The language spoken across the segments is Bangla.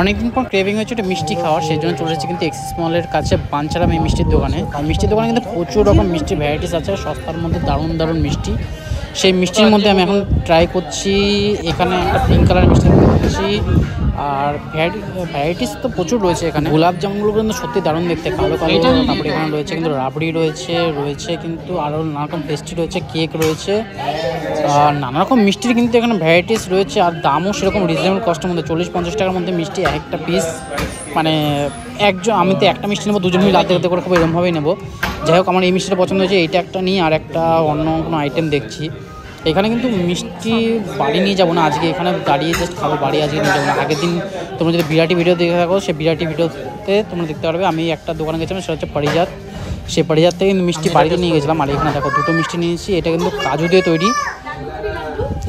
অনেকদিন পর ক্রেভিং হয়েছে একটা মিষ্টি খাওয়ার, সেই জন্য চলে এসেছি কিন্তু এক্সিস মলের কাছে বাঞ্ছারাম এই মিষ্টির দোকানে। মিষ্টির দোকানে কিন্তু প্রচুর রকম মিষ্টি ভ্যারাইটিস আছে, সস্তার মধ্যে দারুণ দারুণ মিষ্টি। সেই মিষ্টির মধ্যে আমি এখন ট্রাই করছি, এখানে একটা পিঙ্ক কালারের মিষ্টি করছি। আর ভ্যারাইটিস তো প্রচুর রয়েছে এখানে। গোলাপ জামুনগুলো কিন্তু সত্যি দারুণ দেখতে, কালো কালো। তারপরে এখানে রয়েছে কিন্তু রাবড়ি রয়েছে কিন্তু আরও নানা রকম পেস্ট্রি রয়েছে, কেক রয়েছে, আর নানা রকম মিষ্টির কিন্তু এখানে ভ্যারাইটিস রয়েছে। আর দামও সেরকম রিজনেবল কস্টের মধ্যে, 40-50 টাকার মধ্যে মিষ্টি একটা পিস। মানে আমি তো একটা মিষ্টি নেবো, দুজন মিলে আধে করে খাবো, এরকমভাবেই নেবো। যাই হোক, আমার এই মিষ্টিটা পছন্দ হয়েছে, এইটা একটা নিই, আর একটা অন্য কোনো আইটেম দেখছি। এখানে কিন্তু মিষ্টি বাড়ি নিয়ে যাবো না আজকে, এখানে দাঁড়িয়ে জাস্ট খাবো, বাড়ি আজকে নিয়ে যাবো না। আগের দিন তোমরা যদি বিরাটি ভিডিও দেখে থাকো, সেই বিরাটি ভিডিওতে তোমরা দেখতে পারবে আমি একটা দোকানে গেছিলাম, সেটা হচ্ছে পারিজাত। সেই পারিজাত থেকে কিন্তু মিষ্টি বাড়িতে নিয়ে গেছিলাম। আর এখানে দেখো দুটো মিষ্টি নিয়েছি, এটা কিন্তু কাজু দিয়ে তৈরি।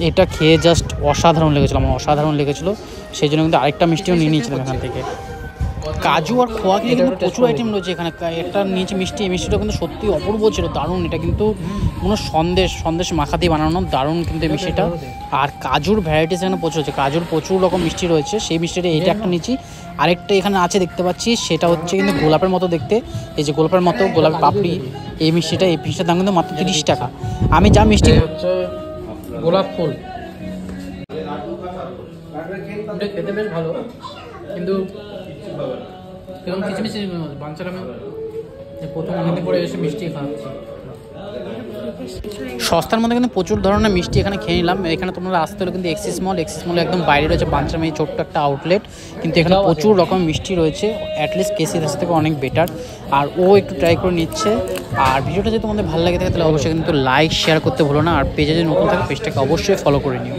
এটা খেয়ে জাস্ট অসাধারণ লেগেছিলো, আমার অসাধারণ লেগেছিলো। সেই জন্য কিন্তু আরেকটা মিষ্টিও নিয়ে নিয়েছিলাম এখান থেকে। কাজু আর খোয়া কিন্তু প্রচুর আইটেম রয়েছে এখানে। একটা নিয়েছি মিষ্টি, এই মিষ্টিটা কিন্তু সত্যি অপূর্ব ছিল, দারুণ। এটা কিন্তু কোনো সন্দেশ মাখা দিয়ে বানানো, দারুণ কিন্তু এই মিষ্টিটা। আর কাজুর ভ্যারাইটিস এখানে প্রচুর আছে, কাজুর প্রচুর রকম মিষ্টি রয়েছে। সেই মিষ্টিটা এইটা একটা নিয়েছি, আরেকটা এখানে আছে দেখতে পাচ্ছি, সেটা হচ্ছে কিন্তু গোলাপের মতো দেখতে। এই যে গোলাপের মতো, গোলাপের পাপড়ি, এই মিষ্টিটার দাম কিন্তু মাত্র 30 টাকা। আমি যা মিষ্টি হচ্ছে গোলাপ ফুল, এটা খেতে বেশ ভালো, কিন্তু এরকম কিছু মিষ্টি বাঞ্ছারামে প্রথম অনেকদিন পরে এসে মিষ্টি খাচ্ছি। সস্তার মধ্যে কিন্তু প্রচুর ধরনের মিষ্টি এখানে খেয়ে নিলাম। এখানে তোমরা আসতে হলে কিন্তু এক্সিস মলে একদম বাইরে রয়েছে বাঞ্ছারামে, ছোট্ট একটা আউটলেট, কিন্তু এখানে প্রচুর রকম মিষ্টি রয়েছে। অ্যাটলিস্ট কেসি দাস থেকে অনেক বেটার। আর ও একটু ট্রাই করে নিচ্ছে। আর ভিডিওটা যদি তোমাদের ভালো লাগে থাকে তাহলে অবশ্যই কিন্তু লাইক শেয়ার করতে ভুলো না। আর পেজে যদি নতুন থাকে পেজটাকে অবশ্যই ফলো করে নিও।